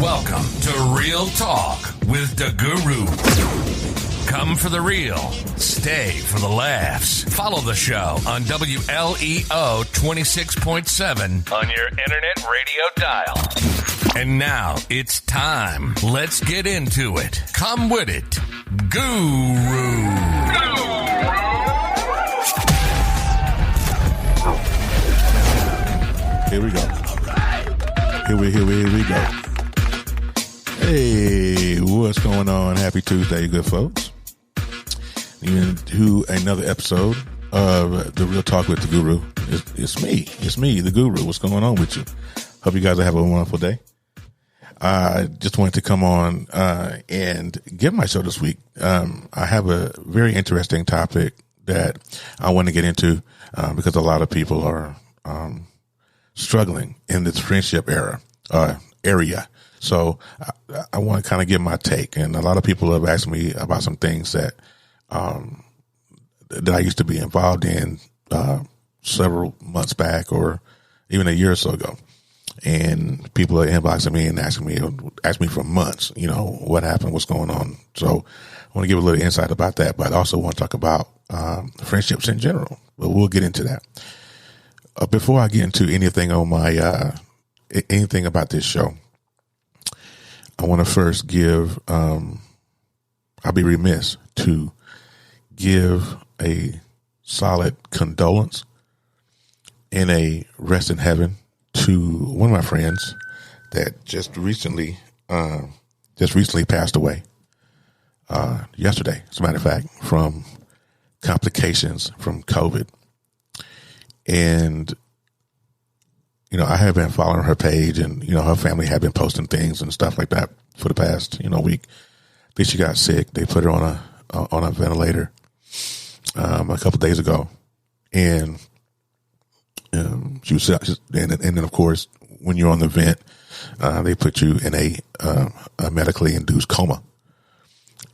Welcome to Real Talk with the Guru. Come for the real, stay for the laughs. Follow the show on WLEO 26.7 on your internet radio dial. And now it's time. Let's get into it. Come with it, Guru. Here we go. Here we go. Hey, what's going on? Happy Tuesday, good folks. To another episode of the Real Talk with the Guru. It's me, the Guru. What's going on with you? Hope you guys have a wonderful day. I just wanted to come on and give my show this week. I have a very interesting topic that I want to get into because a lot of people are struggling in this friendship area. So I want to kind of give my take, and a lot of people have asked me about some things that I used to be involved in several months back, or even a year or so ago. And people are inboxing me and asking me for months, what happened, what's going on. So I want to give a little insight about that, but I also want to talk about friendships in general. But we'll get into that. Before I get into anything on anything about this show, I want to first give, I'll be remiss to give a solid condolence and a rest in heaven to one of my friends that just recently passed away, yesterday, as a matter of fact, from complications from COVID. And I have been following her page, and, her family had been posting things and stuff like that for the past, week. Then she got sick. They put her on a ventilator, a couple days ago. And, she was, and then of course, when you're on the vent, they put you in a medically induced coma.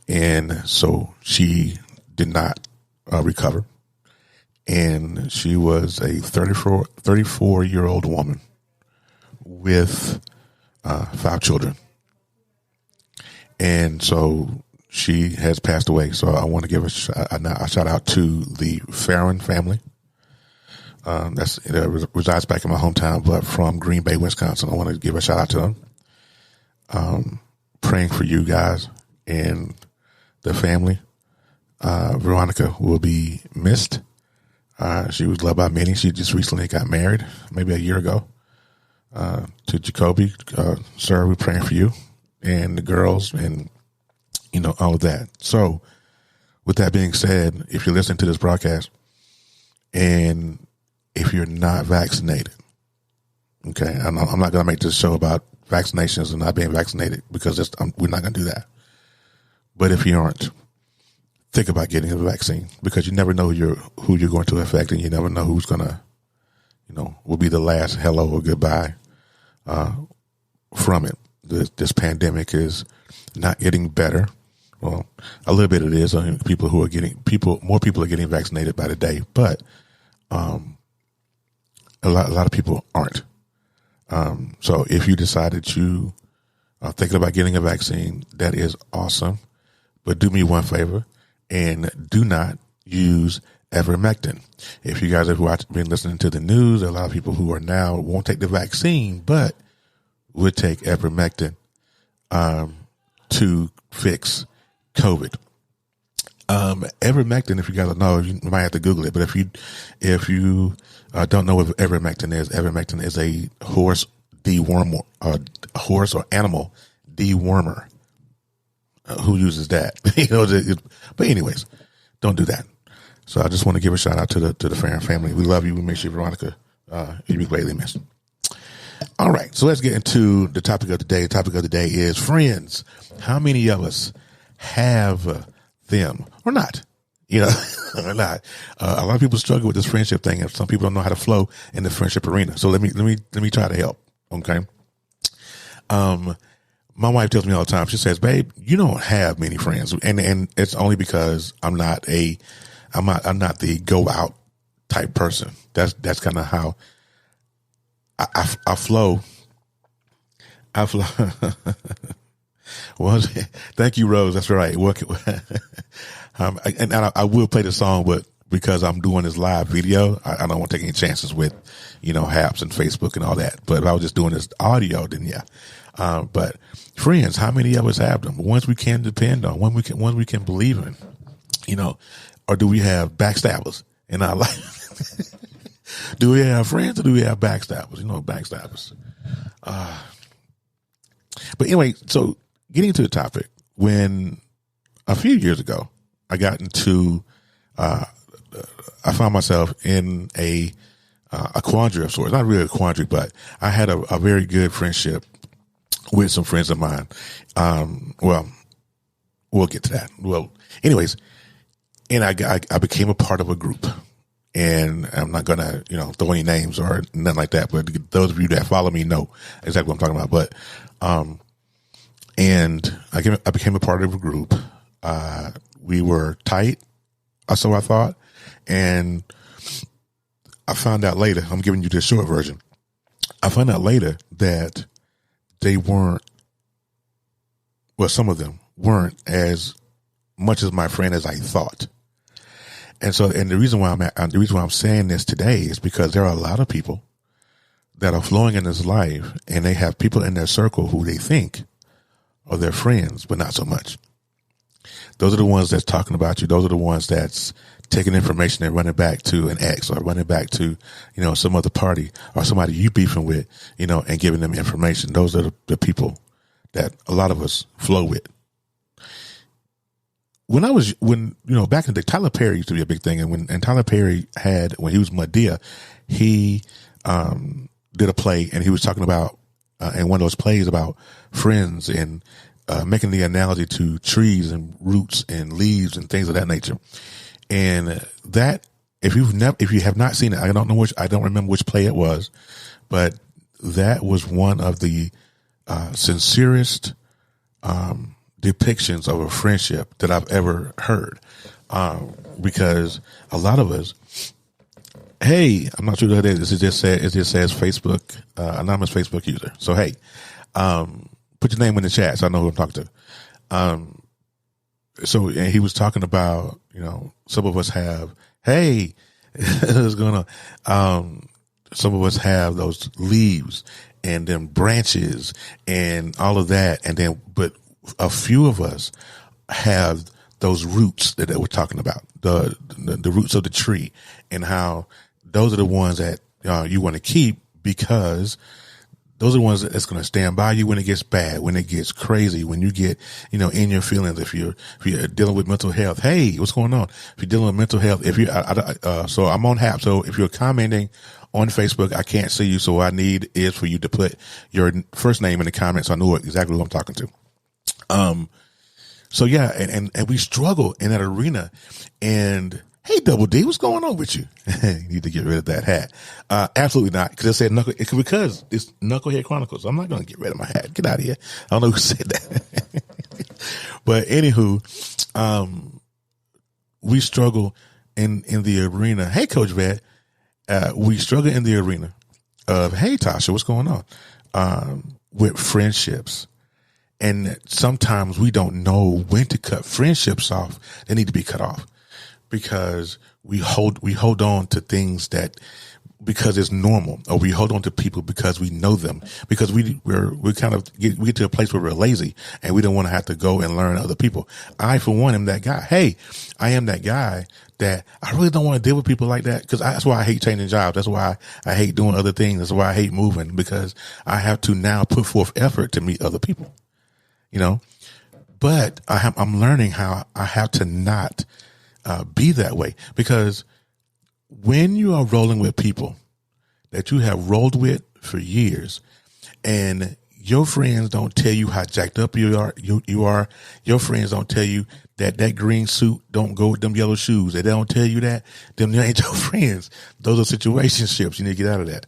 And so she did not recover. And she was a 34-year-old woman with 5 children. And so she has passed away. So I want to give a shout out to the Farron family. It resides back in my hometown, but from Green Bay, Wisconsin. I want to give a shout out to them. Praying for you guys and the family. Veronica will be missed. She was loved by many. She just recently got married, maybe a year ago, to Jacoby. Sir, we're praying for you and the girls and, all of that. So with that being said, if you're listening to this broadcast and if you're not vaccinated, okay, I'm not going to make this show about vaccinations and not being vaccinated because we're not going to do that. But if you aren't, think about getting a vaccine because you never know who you're going to affect, and you never know who's going to, will be the last hello or goodbye from it. This pandemic is not getting better. Well, a little bit it is. More people are getting vaccinated by the day, but a lot of people aren't. So if you decide that you are thinking about getting a vaccine, that is awesome. But do me one favor. And do not use ivermectin. If you guys have been listening to the news, there are a lot of people who are now won't take the vaccine, but would take ivermectin to fix COVID. Ivermectin, if you guys don't know, you might have to Google it. But if you don't know what ivermectin is a horse or animal dewormer. Who uses that? But anyways, don't do that. So I just want to give a shout out to the Farron family. We love you. We make sure Veronica, you'll be greatly missed. All right. So let's get into the topic of the day. The topic of the day is friends. How many of us have them or not? Or not. A lot of people struggle with this friendship thing, and some people don't know how to flow in the friendship arena. So let me try to help. Okay. My wife tells me all the time, she says, babe, you don't have many friends. And it's only because I'm not the go out type person. That's kind of how I flow. I fly. Well, thank you, Rose. That's right. And I will play the song, but because I'm doing this live video, I don't want to take any chances with, Haps and Facebook and all that. But if I was just doing this audio, then yeah. But friends, how many of us have them? Ones we can depend on, ones we can believe in, or do we have backstabbers in our life? Do we have friends or do we have backstabbers? Backstabbers. But anyway, so getting into the topic, when a few years ago, I got into, I found myself in a quandary of sorts. Not really a quandary, but I had a very good friendship with some friends of mine. Well, we'll get to that. Well, anyways, and I became a part of a group. And I'm not gonna, throw any names or nothing like that. But those of you that follow me know exactly what I'm talking about. But, and I became a part of a group. We were tight, so I thought. And I found out later, I'm giving you the short version. I found out later that they weren't, well, some of them weren't as much as my friend as I thought. And so, and the reason why I'm saying this today is because there are a lot of people that are flowing in this life, and they have people in their circle who they think are their friends, but not so much. Those are the ones that's talking about you. Those are the ones that's taking information and running back to an ex or running back to, some other party or somebody you beefing with, and giving them information. Those are the people that a lot of us flow with. When back in the day, Tyler Perry used to be a big thing. And Tyler Perry when he was Madea, he did a play, and he was talking about, in one of those plays, about friends and making the analogy to trees and roots and leaves and things of that nature. And that, if you have not seen it, I don't remember which play it was, but that was one of the sincerest depictions of a friendship that I've ever heard. Because a lot of us, hey, I'm not sure who that is. It just says Facebook, anonymous Facebook user. So, hey, put your name in the chat so I know who I'm talking to. So, and he was talking about, some of us have, hey, what's going on? Some of us have those leaves and then branches and all of that. And then, but a few of us have those roots that we're talking about, the roots of the tree, and how those are the ones that you want to keep, because those are the ones that's going to stand by you when it gets bad, when it gets crazy, when you get, in your feelings. If you're dealing with mental health, hey, what's going on? If you're dealing with mental health, so I'm on HAP. So if you're commenting on Facebook, I can't see you. So what I need is for you to put your first name in the comments so I know exactly who I'm talking to. So yeah, and we struggle in that arena. And hey, Double D, what's going on with you? You need to get rid of that hat. Absolutely not, because it said because it's Knucklehead Chronicles. I'm not going to get rid of my hat. Get out of here. I don't know who said that. But anywho, we struggle in the arena. Hey, Coach Vet, we struggle in the arena of, hey, Tasha, what's going on? With friendships. And sometimes we don't know when to cut friendships off. They need to be cut off, because we hold on to things because it's normal, or we hold on to people because we know them, because we get to a place where we're lazy and we don't want to have to go and learn other people. I, for one, am that guy. Hey, I am that guy that I really don't want to deal with people like that, because that's why I hate changing jobs. That's why I hate doing other things. That's why I hate moving, because I have to now put forth effort to meet other people. But I'm learning how I have to not be that way, because when you are rolling with people that you have rolled with for years, and your friends don't tell you how jacked up you are, your friends don't tell you that green suit don't go with them yellow shoes. They don't tell you that, them ain't your friends. Those are situationships. You need to get out of that.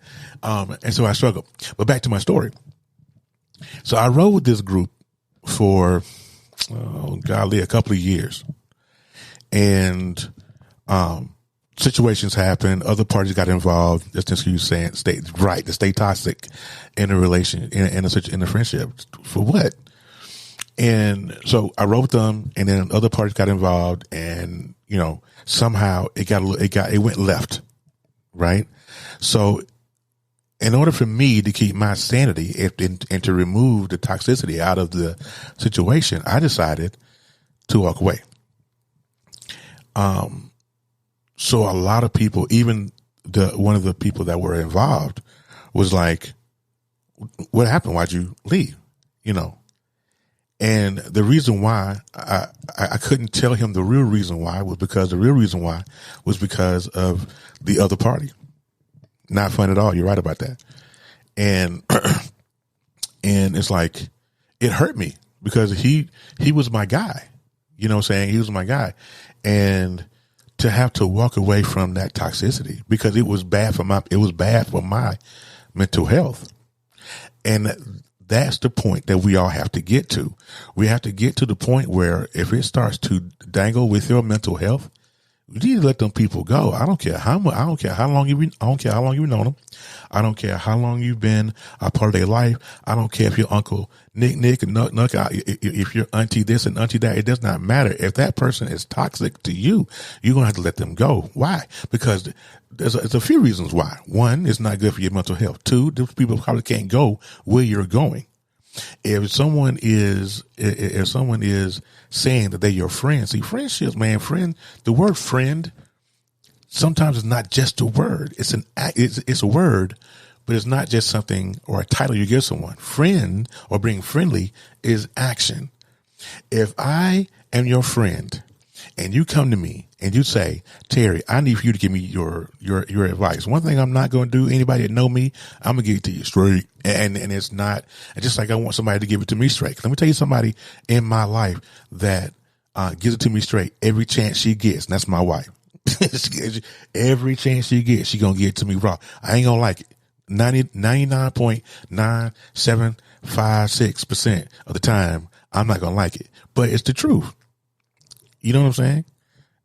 And so I struggle. But back to my story. So I rode with this group for, a couple of years. And situations happen. Other parties got involved. Just as you saying, to stay toxic in a relation, in a friendship. For what? And so I wrote them, and then other parties got involved, and somehow it went left, right? So in order for me to keep my sanity and to remove the toxicity out of the situation, I decided to walk away. So a lot of people, even one of the people that were involved, was like, "What happened? Why'd you leave?" And the reason why I couldn't tell him the real reason why was because of the other party. Not fun at all. You're right about that. And and it's like, it hurt me because he was my guy. You know what I'm saying? He was my guy. And to have to walk away from that toxicity because it was bad for my mental health. And that's the point that we all have to get to. We have to get to the point where if it starts to dangle with your mental health, you need to let them people go. I don't care how much. I don't care how long you've known them. I don't care how long you've been a part of their life. I don't care if your uncle Nick and Nuck, if your auntie this and auntie that. It does not matter. If that person is toxic to you, you're gonna have to let them go. Why? Because there's a few reasons why. One, it's not good for your mental health. Two, those people probably can't go where you're going. If someone is saying that they're your friend, see, friendships, man, the word friend sometimes is not just a word. It's a word, but it's not just something or a title you give someone. Friend or being friendly is action. If I am your friend and you come to me and you say, "Terry, I need for you to give me your advice." One thing I'm not going to do, anybody that know me, I'm going to give it to you straight. And it's not just like I want somebody to give it to me straight. Let me tell you somebody in my life that gives it to me straight every chance she gets. And that's my wife. Every chance she gets, she going to give it to me raw. I ain't going to like it. 99.9756% of the time, I'm not going to like it. But it's the truth. You know what I'm saying?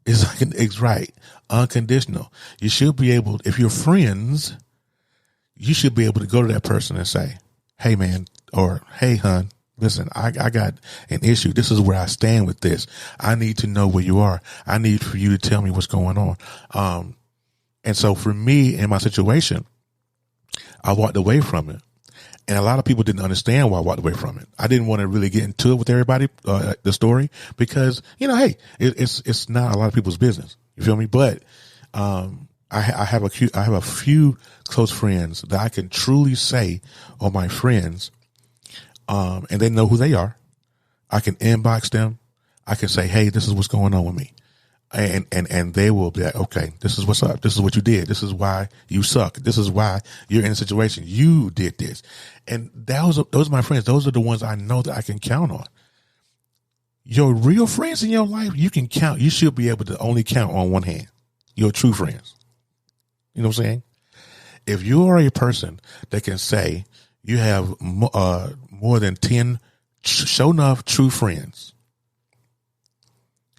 It's right. Unconditional. You should be able, if you're friends, you should be able to go to that person and say, "Hey man," or "Hey hun, listen, I got an issue. This is where I stand with this. I need to know where you are. I need for you to tell me what's going on." And so for me in my situation, I walked away from it. And a lot of people didn't understand why I walked away from it. I didn't want to really get into it with everybody, the story, because, hey, it's not a lot of people's business. You feel me? But, I have a few close friends that I can truly say are my friends. And they know who they are. I can inbox them. I can say, "Hey, this is what's going on with me." And they will be like, "Okay, this is what's up. This is what you did. This is why you suck. This is why you're in a situation. You did this." And those are my friends. Those are the ones I know that I can count on. Your real friends in your life, you can count. You should be able to only count on one hand. Your true friends. You know what I'm saying? If you are a person that can say you have more than 10 show enough true friends,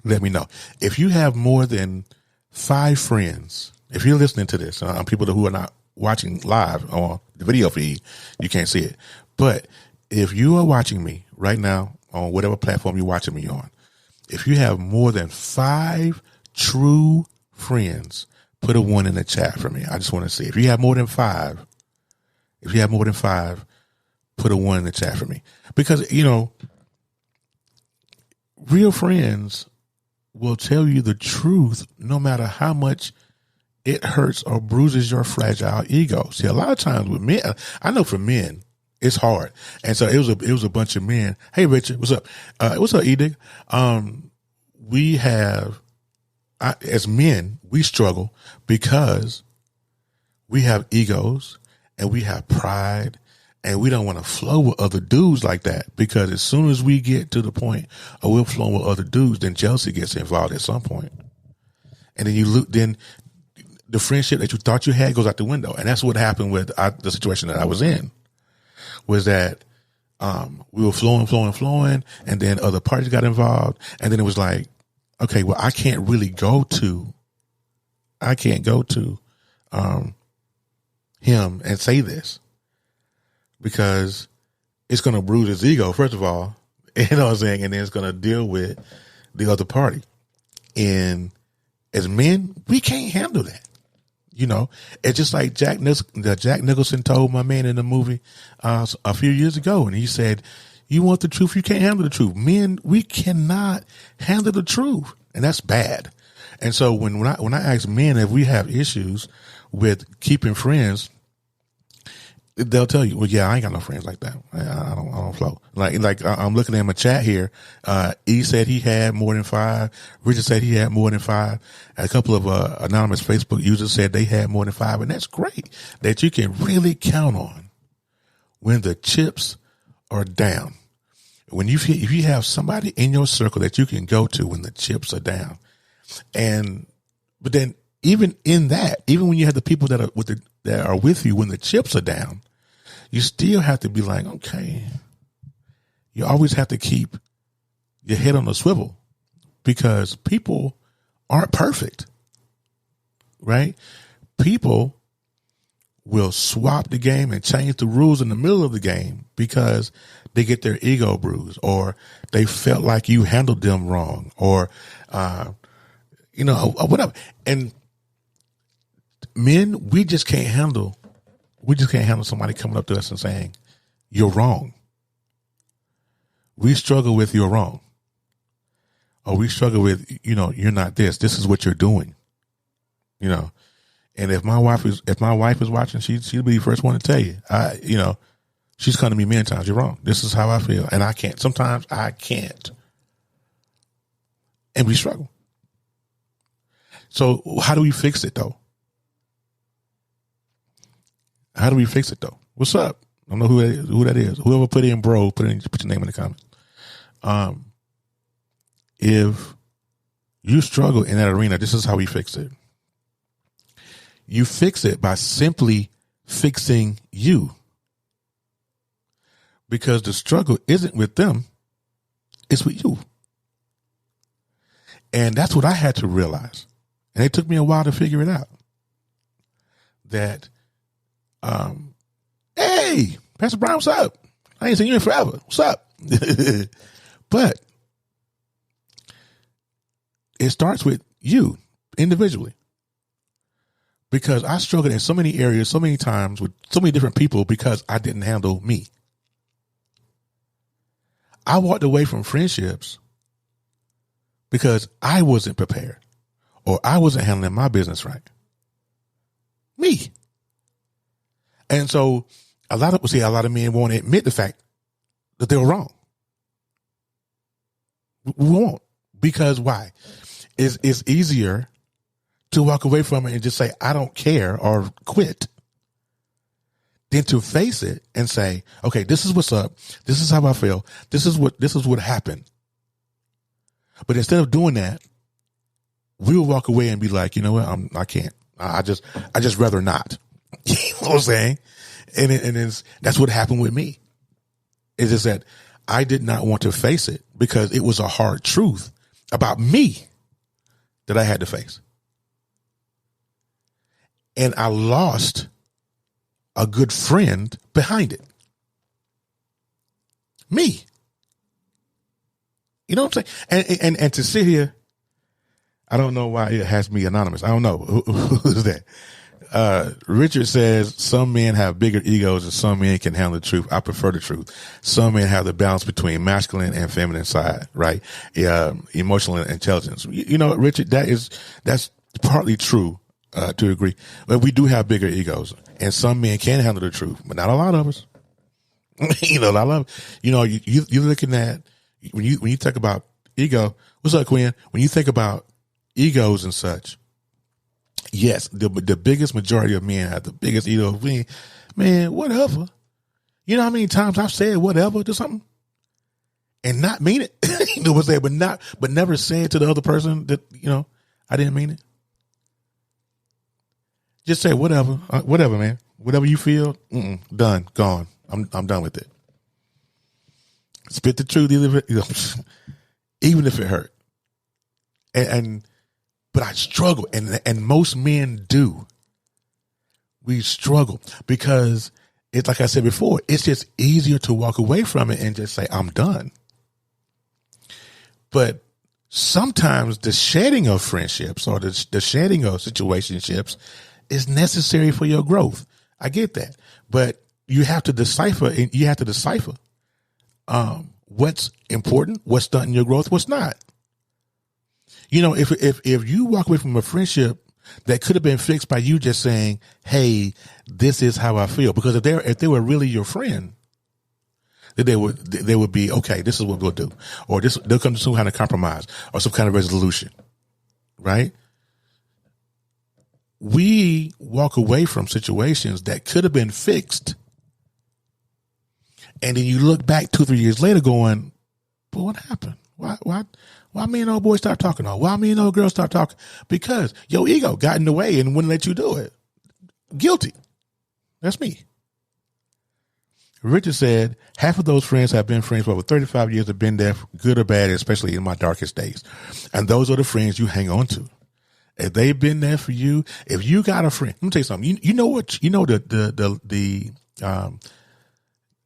let me know. If you have more than 5 friends, if you're listening to this, people who are not watching live on the video feed, you can't see it. But if you are watching me right now on whatever platform you're watching me on, if you have more than 5 true friends, put a 1 in the chat for me. I just want to see. If you have more than 5, put a 1 in the chat for me. Because, real friends will tell you the truth no matter how much it hurts or bruises your fragile ego. See, a lot of times with men, I know for men, it's hard. And so it was a bunch of men. "Hey, Richard, what's up? What's up, Edic?" As men, we struggle because we have egos and we have pride. And we don't want to flow with other dudes like that, because as soon as we get to the point of we're flowing with other dudes, then jealousy gets involved at some point. And then the friendship that you thought you had goes out the window. And that's what happened with the situation that I was in, was that we were flowing, and then other parties got involved. And then it was like, okay, well, I can't really go to I can't go to him and say this because it's going to bruise his ego, first of all, you know what I'm saying? And then it's going to deal with the other party. And as men, we can't handle that. You know, it's just like Jack Nicholson told my man in the movie a few years ago. And he said, you want the truth, you can't handle the truth. Men, we cannot handle the truth. And that's bad. And so when I ask men if we have issues with keeping friends, they'll tell you, well, yeah, I ain't got no friends like that. I don't flow. Like I'm looking at my chat here. E said he had more than 5. Richard said he had more than 5. A couple of anonymous Facebook users said they had more than 5, and that's great that you can really count on when the chips are down. When if you have somebody in your circle that you can go to when the chips are down, but then even in that, even when you have the people that are with you when the chips are down, you still have to be like, okay, you always have to keep your head on a swivel because people aren't perfect, right? People will swap the game and change the rules in the middle of the game because they get their ego bruised or they felt like you handled them wrong or, or whatever. And men, we just can't handle somebody coming up to us and saying, you're wrong. We struggle with you're wrong. Or we struggle with, you're not this. This is what you're doing. And if my wife is watching, she'll be the first one to tell you. She's come to me many times, you're wrong. This is how I feel. And I can't. Sometimes I can't. And we struggle. So how do we fix it though? How do we fix it though? What's up? I don't know who that is. Whoever put in bro, put your name in the comments. If you struggle in that arena, this is how we fix it. You fix it by simply fixing you. Because the struggle isn't with them, it's with you. And that's what I had to realize. And it took me a while to figure it out. That, hey, Pastor Brown, what's up? I ain't seen you in forever. What's up? But it starts with you individually. Because I struggled in so many areas, so many times with so many different people because I didn't handle me. I walked away from friendships because I wasn't prepared or I wasn't handling my business right. Me. And so a lot of men won't admit the fact that they were wrong. We won't. Because why? It's easier to walk away from it and just say, I don't care or quit than to face it and say, okay, this is what's up. This is how I feel. This is what happened. But instead of doing that, we'll walk away and be like, you know what? I can't. I just rather not. You know what I'm saying? And that's what happened with me. It's just that I did not want to face it because it was a hard truth about me that I had to face. And I lost a good friend behind it. Me. You know what I'm saying? And to sit here, I don't know why it has me anonymous. I don't know. Who's that? Richard says some men have bigger egos and some men can handle the truth. I prefer the truth. Some men have the balance between masculine and feminine side, right? Emotional intelligence. You know, Richard, that's partly true, to agree. But we do have bigger egos and some men can handle the truth, but not a lot of us. You're looking at, when you talk about ego, what's up, Quinn? When you think about egos and such, yes, the biggest majority of men have the biggest ego. Man, whatever. You know how many times I've said whatever to something and not mean it? You know what I'm saying? But never say it to the other person that, I didn't mean it. Just say whatever, man. Whatever you feel, done, gone. I'm done with it. Spit the truth, even if it hurt. And But I struggle, and most men do. We struggle because it's like I said before, it's just easier to walk away from it and just say, I'm done. But sometimes the shedding of friendships or the shedding of situationships is necessary for your growth. I get that. But you have to decipher, what's important, what's stunting your growth, what's not. You know, if you walk away from a friendship that could have been fixed by you just saying, hey, this is how I feel. Because if they were really your friend, then they would be, okay, this is what we'll do. Or they'll come to some kind of compromise or some kind of resolution. Right? We walk away from situations that could have been fixed. And then you look back 2-3 years later going, but what happened? Why me and old boy start talking? Why me and old girl start talking? Because your ego got in the way and wouldn't let you do it. Guilty. That's me. Richard said, half of those friends have been friends for over 35 years, have been there, good or bad, especially in my darkest days. And those are the friends you hang on to. If they've been there for you, if you got a friend, let me tell you something. You know what? You know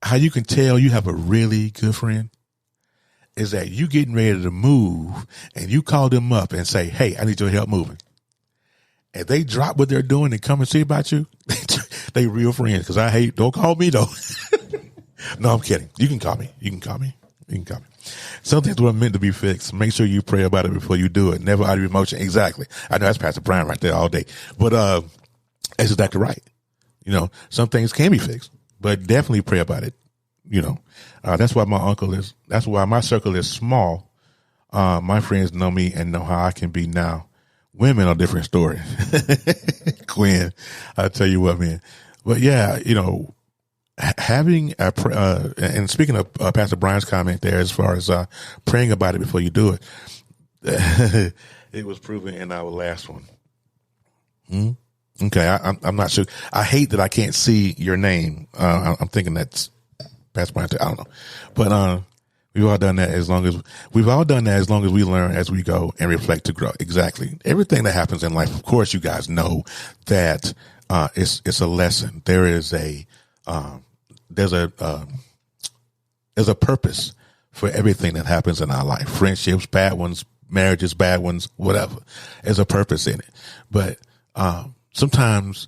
how you can tell you have a really good friend is that you getting ready to move and you call them up and say, hey, I need your help moving. If they drop what they're doing and come and see about you, they real friends. Cause don't call me though. No, I'm kidding. You can call me. Some things were meant to be fixed. Make sure you pray about it before you do it. Never out of emotion. Exactly. I know that's Pastor Brian right there all day, but, that's exactly right. You know, some things can be fixed, but definitely pray about it. You know, that's why that's why my circle is small. My friends know me and know how I can be now. Women are a different story. Quinn, I tell you what, man. But yeah, you know, having and speaking of Pastor Brian's comment there, as far as praying about it before you do it, it was proven in our last one. Okay, I'm not sure. I hate that I can't see your name. I'm thinking that's Pastor Brian. I don't know, but we've all done that as long as we learn as we go and reflect to grow. Exactly. Everything that happens in life, of course, you guys know that it's a lesson. There's a purpose for everything that happens in our life. Friendships, bad ones, marriages, bad ones, whatever. There's a purpose in it. But sometimes,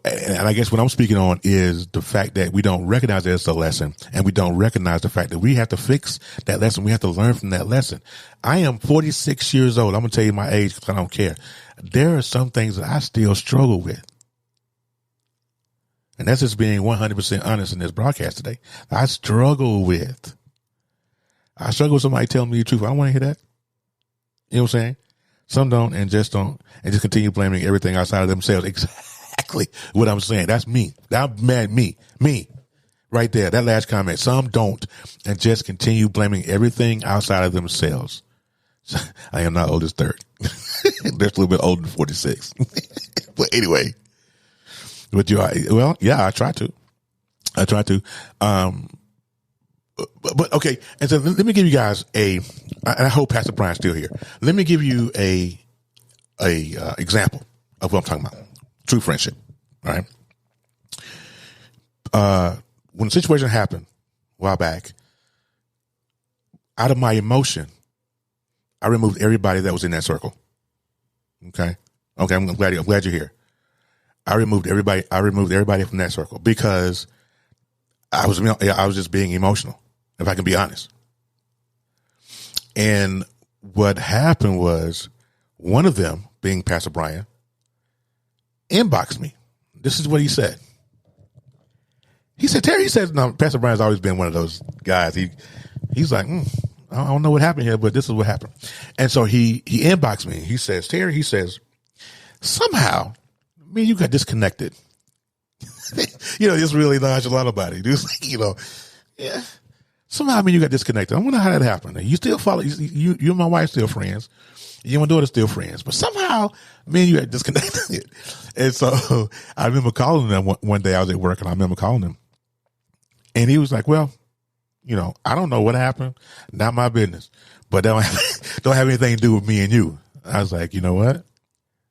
and I guess what I'm speaking on is the fact that we don't recognize it as a lesson, and we don't recognize the fact that we have to fix that lesson. We have to learn from that lesson. I am 46 years old. I'm going to tell you my age because I don't care. There are some things that I still struggle with. And that's just being 100% honest in this broadcast today. I struggle with somebody telling me the truth. I don't want to hear that. You know what I'm saying? Some don't and just continue blaming everything outside of themselves. Exactly what I'm saying. That's me. I'm mad. Me right there. That last comment. Some don't and just continue blaming everything outside of themselves. I am not old as 30. Just a little bit older than 46. But anyway, I try to. But okay. And so let me give you guys I hope Pastor Brian's still here. Let me give you a example of what I'm talking about. True friendship. All right. When the situation happened a while back, out of my emotion, I removed everybody that was in that circle. Okay. I'm glad you're here. I removed everybody from that circle because I was just being emotional, if I can be honest. And what happened was one of them, being Pastor Brian, inboxed me. This is what he said. He said, Terry, no, Pastor Brian's always been one of those guys. He's like, I don't know what happened here, but this is what happened. And so he inboxed me. He says, Terry, somehow, me and you got disconnected. Just really nonchalant about it. Yeah. Somehow, me and you got disconnected. I wonder how that happened. You still follow, you and my wife still friends. You and my daughter still friends. But somehow, me and you got disconnected. And so I remember calling them one day. I was at work and I remember calling him. And he was like, well, I don't know what happened. Not my business. But don't have anything to do with me and you. I was like, you know what?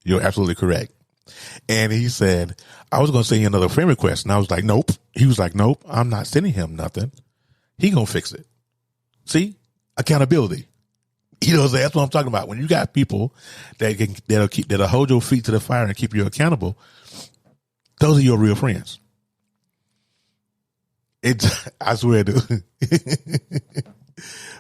You're absolutely correct. And he said, I was going to send you another friend request. And I was like, nope. He was like, nope, I'm not sending him nothing. He going to fix it. See? Accountability. You know what I'm saying? That's what I'm talking about. When you got people that'll hold your feet to the fire and keep you accountable, those are your real friends. I swear, dude.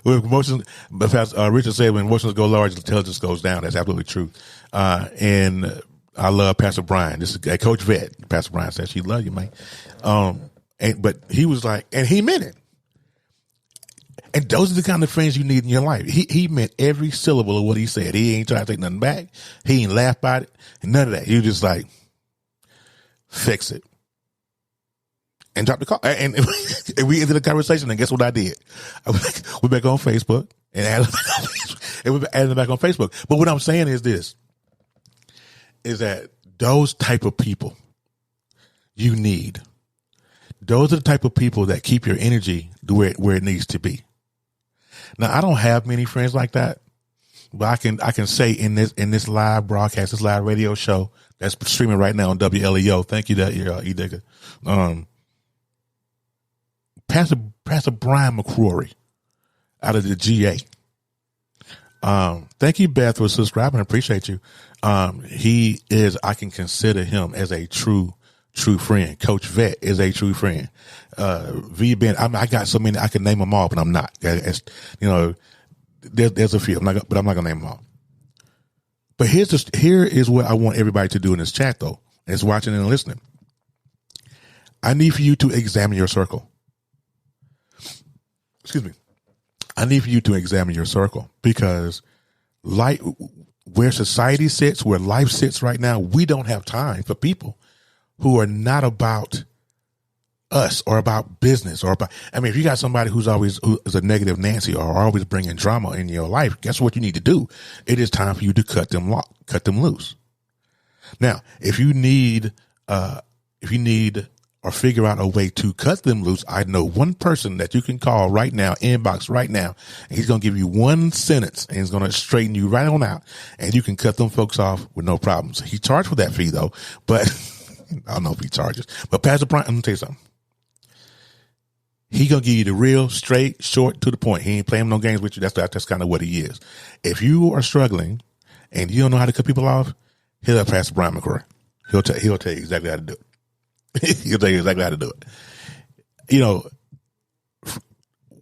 When emotions, Richard said, when emotions go large, intelligence goes down. That's absolutely true. And I love Pastor Brian. This is Coach Vet. Pastor Brian said she love you, man. But he was like, and he meant it. And those are the kind of friends you need in your life. He meant every syllable of what he said. He ain't trying to take nothing back. He ain't laugh about it. None of that. He was just like, fix it. And drop the call. And we ended the conversation. And guess what I did? I went back on Facebook and added it back on Facebook. But what I'm saying is this, is that those type of people you need, those are the type of people that keep your energy where it needs to be. Now, I don't have many friends like that, but I can say in this live broadcast, this live radio show that's streaming right now on WLEO. Thank you, E-Digger. Pastor Brian McCrory out of the GA. Thank you, Beth, for subscribing. I appreciate you. I can consider him as a true friend. Coach Vet is a true friend. V Ben, I got so many, I can name them all, but I'm not. There's a few, but I'm not gonna name them all. But here is what I want everybody to do in this chat, though, is watching and listening. I need for you to examine your circle. Excuse me. I need for you to examine your circle, because where society sits, where life sits right now, we don't have time for people who are not about us or about business if you got somebody who is a negative Nancy or always bringing drama in your life, guess what you need to do? It is time for you to cut them loose. Now, if you need or figure out a way to cut them loose, I know one person that you can call right now, inbox right now, and he's going to give you one sentence and he's going to straighten you right on out, and you can cut them folks off with no problems. He charged for that fee though, but I don't know if he charges. But Pastor Brian, I'm going to tell you something. He going to give you the real, straight, short, to the point. He ain't playing no games with you. That's kind of what he is. If you are struggling and you don't know how to cut people off, hit up Pastor Brian McCrory. He'll tell you exactly how to do it. He'll tell you exactly how to do it. You know,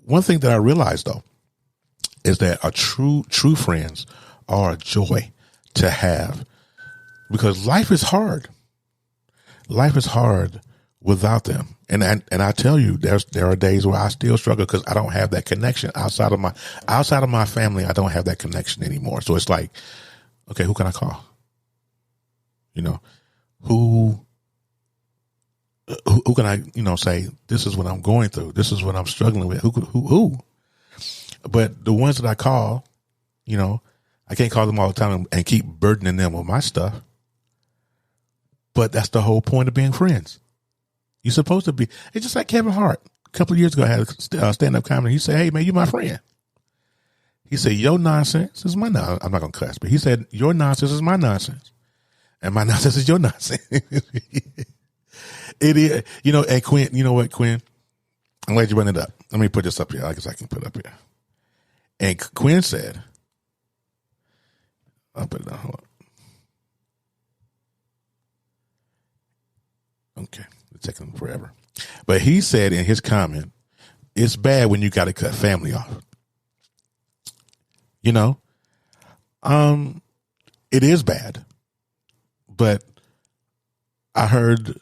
one thing that I realized though is that true friends are a joy to have, because life is hard. Life is hard without them. And I tell you, there are days where I still struggle because I don't have that connection outside of my family. I don't have that connection anymore. So it's like, okay, who can I call? You know, who can I, say, this is what I'm going through. This is what I'm struggling with. Who? But the ones that I call, I can't call them all the time and keep burdening them with my stuff. But that's the whole point of being friends. You're supposed to be. It's just like Kevin Hart. A couple of years ago, I had a stand-up comedy. He said, hey, man, you my friend. He said, your nonsense is my nonsense. I'm not going to cuss, but he said, your nonsense is my nonsense. And my nonsense is your nonsense. It is. And Quinn, you know what, Quinn? I'm glad you bring it up. Let me put this up here. I guess I can put it up here. And Quinn said, I'll put it down. Hold on. Okay. It's taking forever. But he said in his comment, it's bad when you got to cut family off. It is bad. But I heard,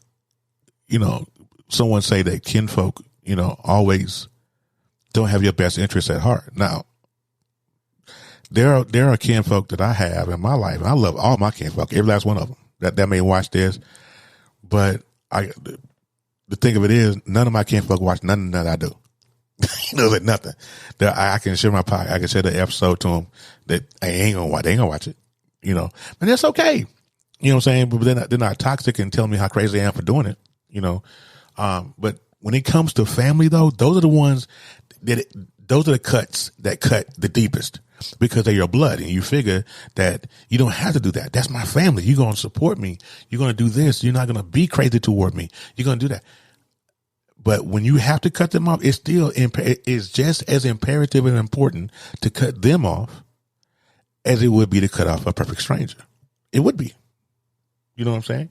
someone say that kinfolk, always don't have your best interests at heart. Now, there are kinfolk that I have in my life, and I love all my kinfolk, every last one of them that may watch this. But the thing of it is, none of my kinfolk watch nothing that I do. Like nothing. That I can share my podcast. I can share the episode to them that they ain't gonna watch it. And that's okay. You know what I'm saying? But they're not toxic and telling me how crazy I am for doing it. But when it comes to family, though, those are the ones those are the cuts that cut the deepest. because they're your blood, and you figure that you don't have to do that. That's my family. You're going to support me. You're going to do this. You're not going to be crazy toward me. You're going to do that. But when you have to cut them off, it's just as imperative and important to cut them off as it would be to cut off a perfect stranger. It would be. You know what I'm saying?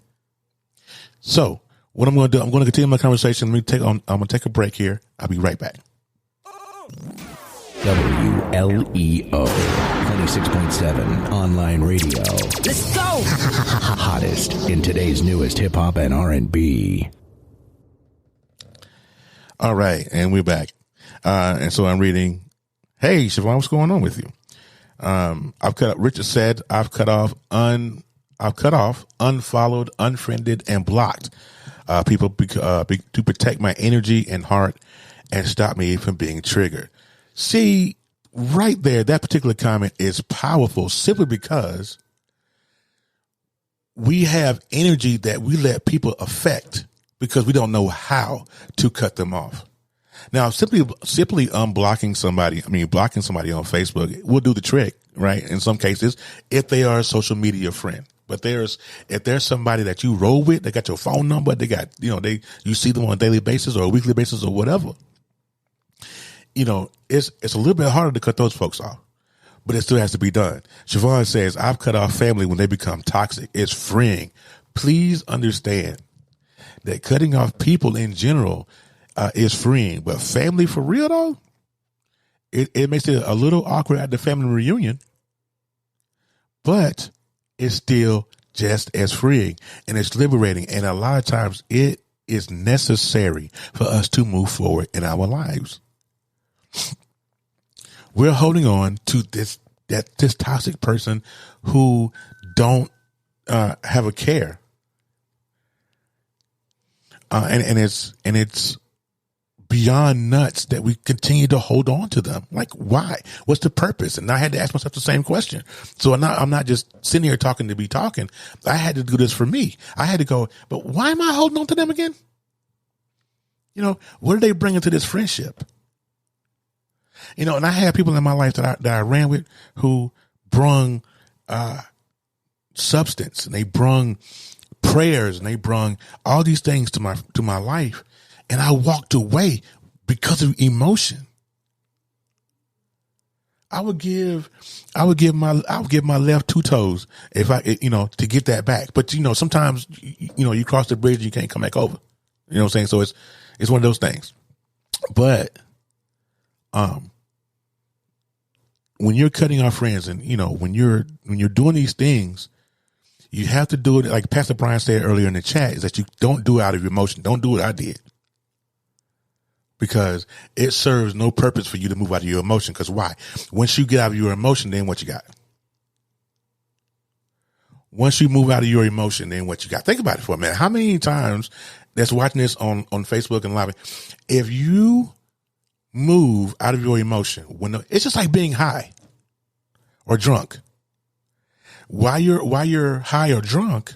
So what I'm going to do, I'm going to continue my conversation. I'm going to take a break here. I'll be right back. WLEO 96.7 online radio. Let's go! Hottest in today's newest hip hop and R&B. All right, and we're back. And so I'm reading, hey, Siobhan, what's going on with you? Richard said, I've cut off, unfollowed, unfriended, and blocked people to protect my energy and heart and stop me from being triggered. See, right there, that particular comment is powerful simply because we have energy that we let people affect because we don't know how to cut them off. Now, simply blocking somebody on Facebook will do the trick, right? In some cases, if they are a social media friend. But if there's somebody that you roll with, they got your phone number, they got, you see them on a daily basis or a weekly basis or whatever. It's a little bit harder to cut those folks off, but it still has to be done. Siobhan says, I've cut off family when they become toxic. It's freeing. Please understand that cutting off people in general is freeing, but family for real though, it makes it a little awkward at the family reunion, but it's still just as freeing and it's liberating. And a lot of times it is necessary for us to move forward in our lives. We're holding on to this toxic person who don't have a care. And it's beyond nuts that we continue to hold on to them. Like, why? What's the purpose? And I had to ask myself the same question. So I'm not just sitting here talking to be talking. I had to do this for me. I had to go, but why am I holding on to them again? What are they bringing to this friendship? And I had people in my life that I ran with who brung substance, and they brung prayers, and they brung all these things to my life, and I walked away because of emotion. I would give my left two toes if I to get that back. But sometimes you cross the bridge and you can't come back over. You know what I'm saying? So it's one of those things. But when you're cutting off friends and, when you're doing these things, you have to do it. Like Pastor Brian said earlier in the chat, is that you don't do it out of emotion. Don't do what I did, because it serves no purpose for you to move out of your emotion. Because why? Once you get out of your emotion, then what you got? Once you move out of your emotion, then what you got? Think about it for a minute. How many times that's watching this on Facebook and live, if you move out of your emotion, it's just like being high or drunk. While you're high or drunk,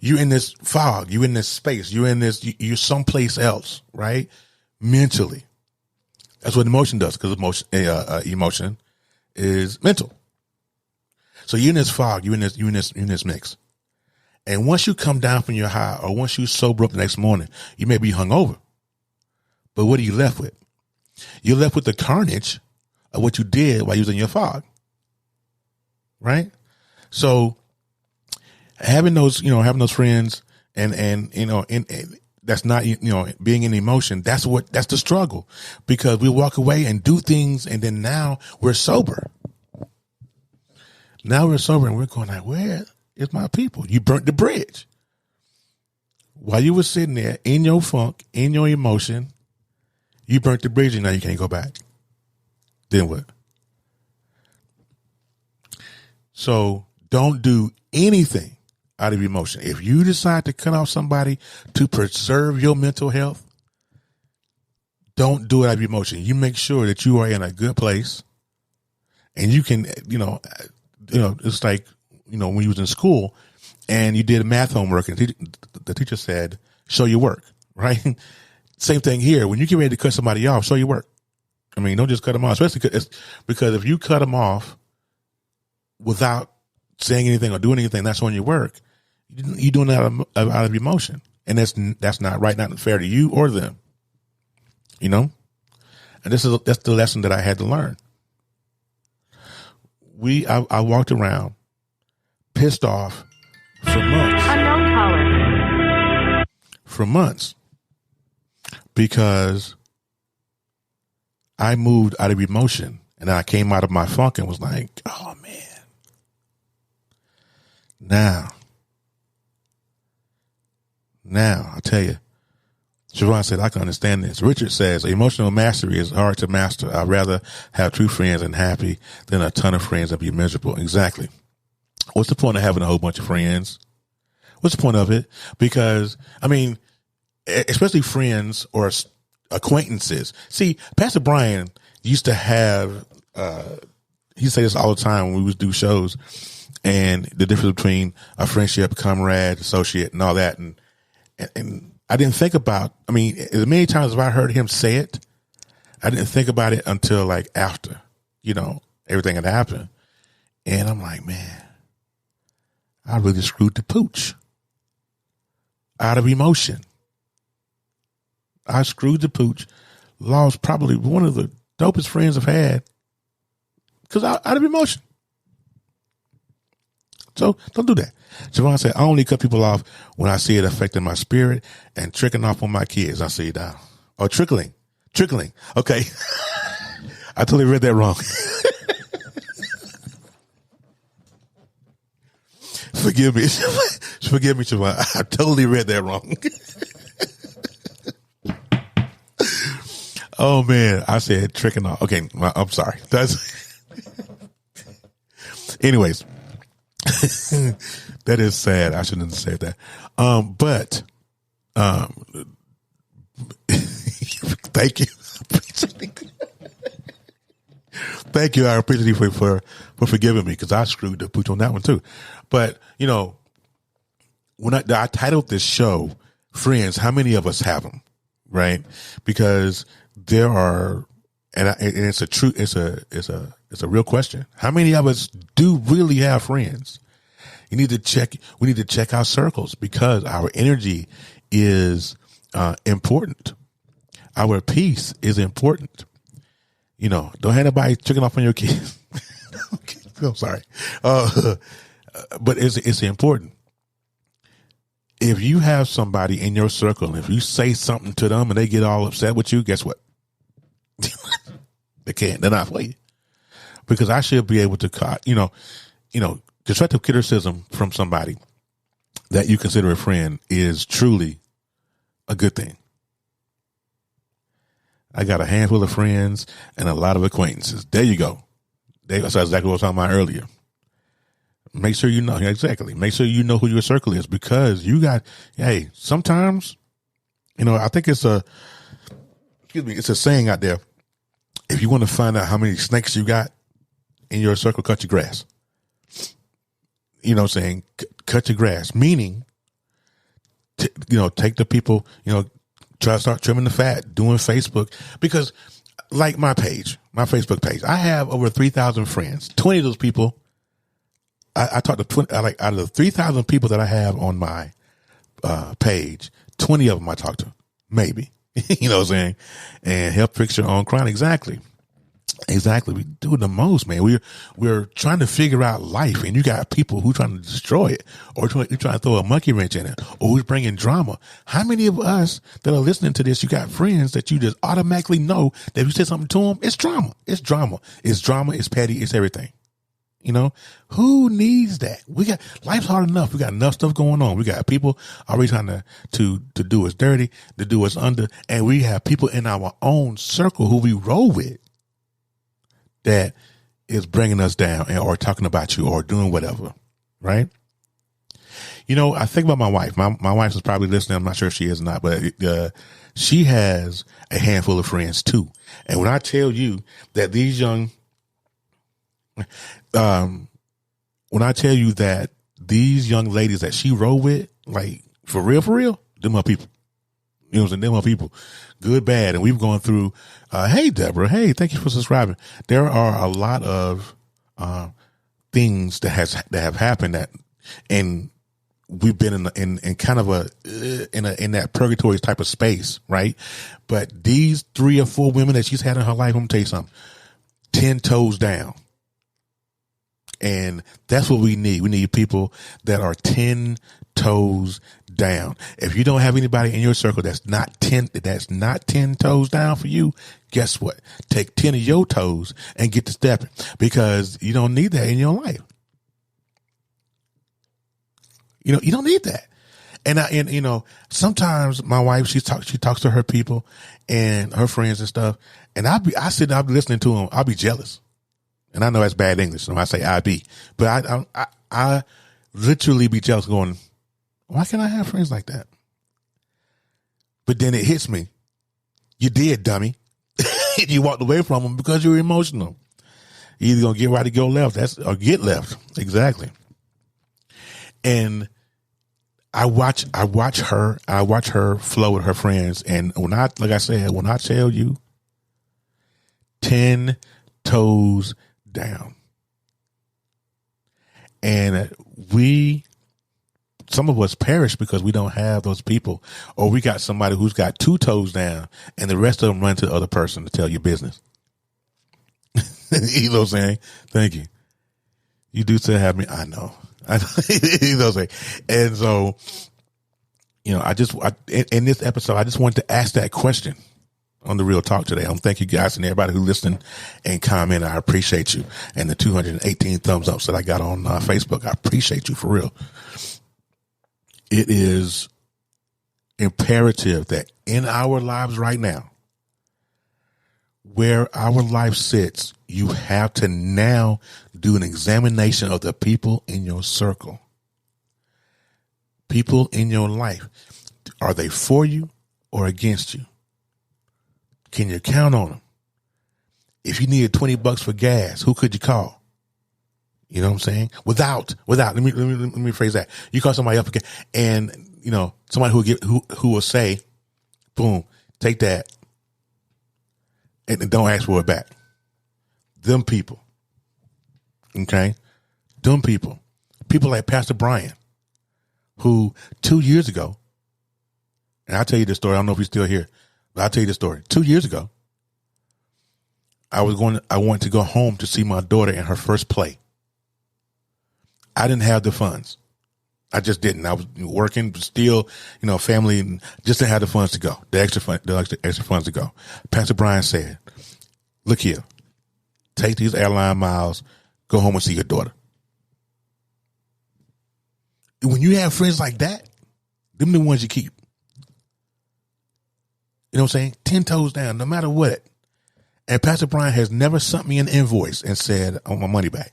you're in this fog, you're in this space, you're someplace else, right? Mentally. That's what emotion does, because emotion is mental. So you're in this fog, you're in this mix. And once you come down from your high, or once you sober up the next morning, you may be hungover. But what are you left with? You're left with the carnage of what you did while you was in your fog. Right? So having those friends and that's not, being in emotion, that's the struggle, because we walk away and do things, and then now we're sober. Now we're sober and we're going like, where is my people? You burnt the bridge. While you were sitting there in your funk, in your emotion, you burnt the bridge, and now you can't go back. Then what? So don't do anything out of emotion. If you decide to cut off somebody to preserve your mental health, don't do it out of emotion. You make sure that you are in a good place, and you can, it's like, when you was in school and you did math homework, and the teacher said, show your work, right? Same thing here. When you get ready to cut somebody off, show your work. I mean, don't just cut them off, especially because if you cut them off without saying anything or doing anything, that's on your work. You're doing that out of emotion, and that's not right, not fair to you or them. You know, and that's the lesson that I had to learn. I walked around pissed off for months. Unknown caller. For months, because I moved out of emotion, and then I came out of my funk and was like, "Oh man." Now, I tell you, Siobhan said, I can understand this. Richard says, emotional mastery is hard to master. I'd rather have true friends and happy than a ton of friends and be miserable. Exactly. What's the point of having a whole bunch of friends? What's the point of it? Because, I mean, especially friends or acquaintances. See, Pastor Brian used to have, he said this all the time when we would do shows, and the difference between a friendship, comrade, associate, and all that. And I didn't think about, I mean, as many times as I heard him say it, I didn't think about it until like after, you know, everything had happened. And I'm like, man, I really screwed the pooch out of emotion. I screwed the pooch, lost probably one of the dopest friends I've had because out of emotion. So don't do that. Javon said, I only cut people off when I see it affecting my spirit and tricking off on my kids. I see it now. Oh, trickling. Okay. I totally read that wrong. Forgive me, Javon. I totally read that wrong. Oh man, I said tricking off. Okay, I'm sorry. Anyways. That is sad. I shouldn't have said that. But thank you. Thank you. I appreciate you for forgiving me because I screwed the pooch on that one too. But, you know, when I titled this show, Friends, how many of us have them? Right? Because there are, and it's a real question. How many of us do really have friends? We need to check our circles because our energy is important. Our peace is important. You know, don't have anybody checking off on your kids. Okay, I'm sorry. But it's important. If you have somebody in your circle, if you say something to them and they get all upset with you, guess what? They're not for you. Because I should be able to, constructive criticism from somebody that you consider a friend is truly a good thing. I got a handful of friends and a lot of acquaintances. There you go. That's exactly what I was talking about earlier. Make sure you know. Exactly. Make sure you know who your circle is because sometimes, I think it's a saying out there. If you want to find out how many snakes you got in your circle, cut your grass. You know what I'm saying? Cut your grass, meaning, take the people, try to start trimming the fat, doing Facebook. Because like my Facebook page, I have over 3,000 friends. 20 of those people, I talk to 20, out of the 3,000 people that I have on my page, 20 of them I talk to, maybe. You know what I'm saying? And help fix your own crown. Exactly. We do the most, man. We're trying to figure out life, and you got people who trying to destroy it, or trying to throw a monkey wrench in it, or who's bringing drama. How many of us that are listening to this, you got friends that you just automatically know that if you say something to them, it's drama. It's drama. It's petty. It's everything. Who needs that? Life's hard enough. We got enough stuff going on. We got people already trying to do us dirty, to do us under, and we have people in our own circle who we roll with that is bringing us down or talking about you or doing whatever, right? I think about my wife. My wife is probably listening. I'm not sure if she is or not, but she has a handful of friends too. And when I tell you that these young ladies that she roll with, like for real, them are people. You know what I'm saying? Them are people, good, bad. And we've gone through, hey, Deborah, hey, thank you for subscribing. There are a lot of things that have happened and we've been in kind of in that purgatory type of space, right? But these 3 or 4 women that she's had in her life, I'm gonna tell you something, 10 toes down. And that's what we need. We need people that are 10 toes down. If you don't have anybody in your circle that's not 10 toes down for you, guess what? Take 10 of your toes and get to stepping, because you don't need that in your life. You know, you don't need that. And you know, sometimes my wife, she talks to her people and her friends and stuff, and I'll be listening to them. I'll be jealous. And I know that's bad English, so I say I be, but I literally be jealous, going, why can't I have friends like that? But then it hits me. You did, dummy. You walked away from them because you were emotional. You're either gonna get right or go left. Or get left. Exactly. And I watch her flow with her friends, and when I tell you, 10 toes down. And some of us perish because we don't have those people, or we got somebody who's got 2 toes down and the rest of them run to the other person to tell your business. You know what I'm saying? Thank you. You do still have me. I know. You know what I'm saying? And so, you know, in this episode, I just wanted to ask that question on the Real Talk today. Thank you guys and everybody who listened and comment. I appreciate you. And the 218 thumbs ups that I got on Facebook, I appreciate you for real. It is imperative that in our lives right now, where our life sits, you have to now do an examination of the people in your circle. People in your life. Are they for you or against you? Can you count on them? If you needed $20 for gas, who could you call? You know what I'm saying? Without. Let me rephrase that. You call somebody up again, and you know somebody who will say, "Boom, take that," and don't ask for it back. Them people, okay? Them people like Pastor Brian, who 2 years ago, and I'll tell you this story. I don't know if he's still here, but I'll tell you the story. 2 years ago, I wanted to go home to see my daughter in her first play. I didn't have the funds. I just didn't. I was working, but still, you know, family, and just didn't have the funds to go. The extra funds to go. Pastor Brian said, "Look here, take these airline miles, go home and see your daughter." When you have friends like that, them the ones you keep. You know what I'm saying? 10 toes down, no matter what. And Pastor Brian has never sent me an invoice and said, "I want my money back."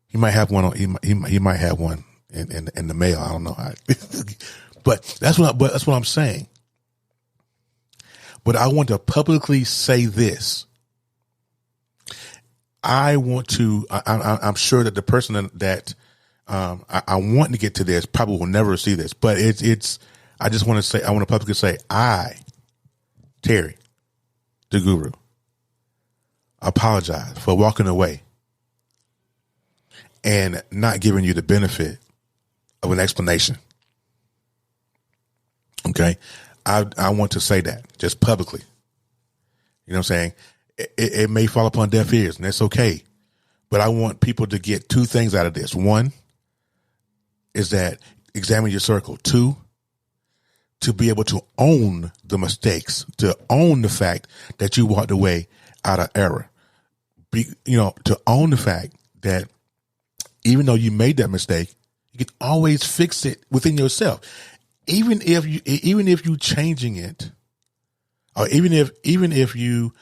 He might have one. He might have one in the mail. I don't know how. But that's what I'm saying. But I want to publicly say this. I'm sure that the person that I want to get to this probably will never see this. But I just want to say, I want to publicly say, I, Terry, the Guru, apologize for walking away and not giving you the benefit of an explanation. Okay? I want to say that just publicly. You know what I'm saying? It may fall upon deaf ears, and that's okay. But I want people to get 2 things out of this. 1 is that examine your circle. 2, to be able to own the mistakes, to own the fact that you walked away out of error. To own the fact that even though you made that mistake, you can always fix it within yourself. Even if you changing it, or even if you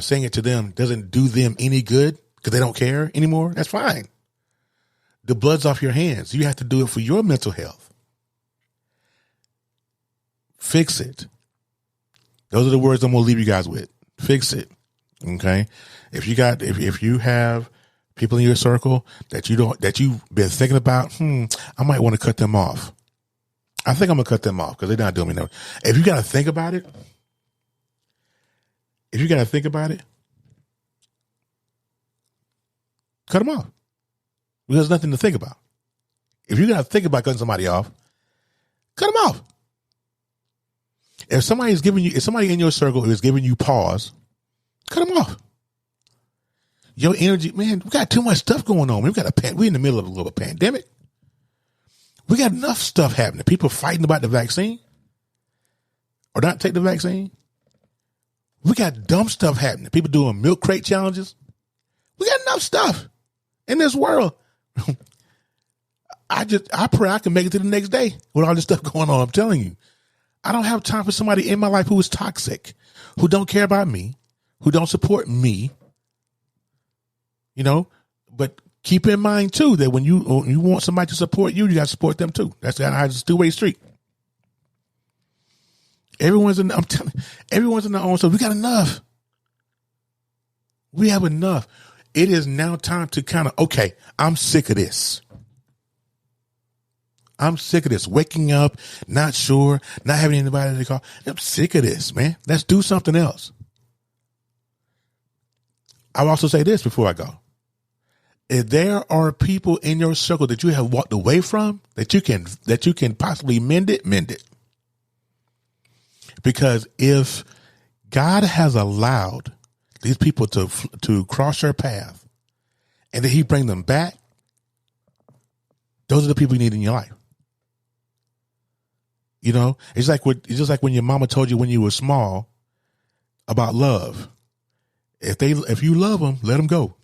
saying it to them doesn't do them any good because they don't care anymore, that's fine. The blood's off your hands. You have to do it for your mental health. Fix it. Those are the words I'm going to leave you guys with. Fix it. Okay. If you have people in your circle that you've been thinking about, I might want to cut them off. I think I'm going to cut them off because they're not doing me no. If you got to think about it, cut them off. Because there's nothing to think about. If you got to think about cutting somebody off, cut them off. If somebody in your circle is giving you pause, cut them off. Your energy, man, we got too much stuff going on. We're in the middle of a little pandemic. We got enough stuff happening. People fighting about the vaccine or not take the vaccine. We got dumb stuff happening. People doing milk crate challenges. We got enough stuff in this world. I pray I can make it to the next day with all this stuff going on. I'm telling you, I don't have time for somebody in my life who is toxic, who don't care about me, who don't support me. You know, but keep in mind too that when you want somebody to support you, you got to support them too. That's how it's a two-way street. Everyone's in their own. So we got enough. We have enough. It is now time to kind of, okay, I'm sick of this. I'm sick of this. Waking up, not sure, not having anybody to call. I'm sick of this, man. Let's do something else. I'll also say this before I go. If there are people in your circle that you have walked away from, that you can possibly mend it. Because if God has allowed these people to cross your path and then he bring them back, those are the people you need in your life. You know, it's just like when your mama told you when you were small about love. If you love them, let them go.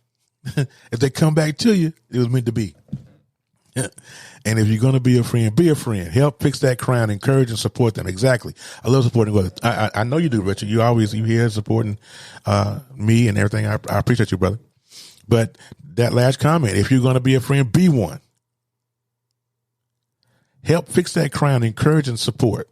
If they come back to you, it was meant to be. And if you're going to be a friend, be a friend. Help fix that crown, encourage and support them. Exactly. I love supporting others. I know you do, Richard. You here supporting me and everything. I appreciate you, brother. But that last comment, if you're going to be a friend, be one. Help fix that crown, encourage and support.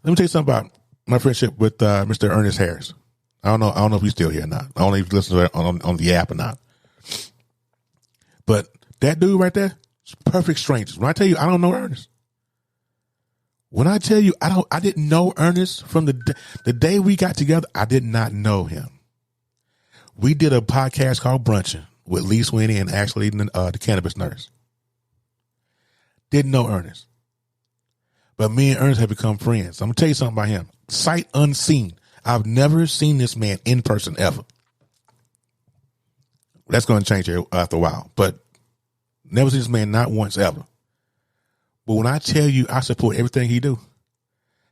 Let me tell you something about my friendship with Mr. Ernest Harris. I don't know if he's still here or not. I don't know if he listens to it on the app or not. But that dude right there is perfect strangers. When I tell you I don't know Ernest, when I tell you I didn't know Ernest from the day we got together, I did not know him. We did a podcast called Brunching with Lee Sweeney and Ashley, the cannabis nurse. Didn't know Ernest. But me and Ernest have become friends. I'm going to tell you something about him. Sight unseen. I've never seen this man in person ever. That's going to change after a while. But never seen this man not once ever. But when I tell you I support everything he do,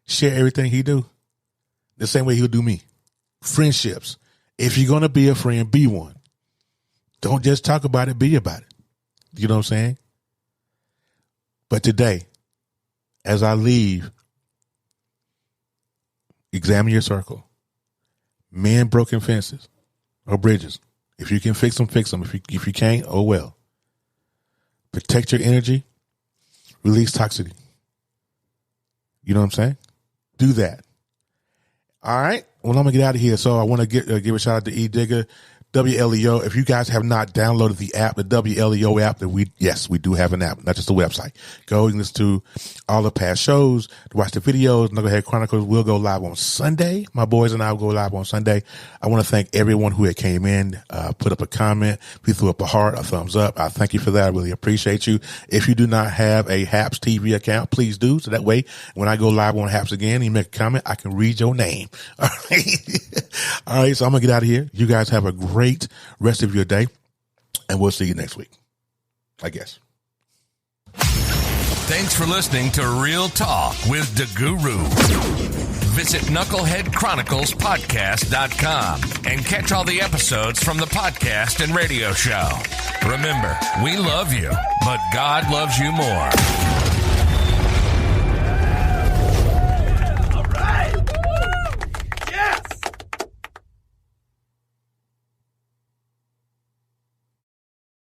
share everything he do, the same way he'll do me. Friendships. If you're going to be a friend, be one. Don't just talk about it, be about it. You know what I'm saying? But today, as I leave, examine your circle. Mend broken fences or bridges. If you can fix them, fix them. If you can't, oh well. Protect your energy. Release toxicity. You know what I'm saying? Do that. All right. Well, I'm going to get out of here. So I want to give a shout out to E Digger, WLEO. If you guys have not downloaded the app, the WLEO app, then we do have an app, not just a website. Go and listen to all the past shows, to watch the videos. Knucklehead Chronicles will go live on Sunday. My boys and I will go live on Sunday. I want to thank everyone who had came in, put up a comment. We threw up a heart, a thumbs up. I thank you for that. I really appreciate you. If you do not have a Haps TV account, please do. So that way, when I go live on Haps again and you make a comment, I can read your name. All right. All right. So I'm going to get out of here. You guys have a great rest of your day, and we'll see you next week, I guess. Thanks for listening to Real Talk with the Guru. Visit KnuckleheadChroniclespodcast.com and catch all the episodes from the podcast and radio show. Remember, we love you, but God loves you more.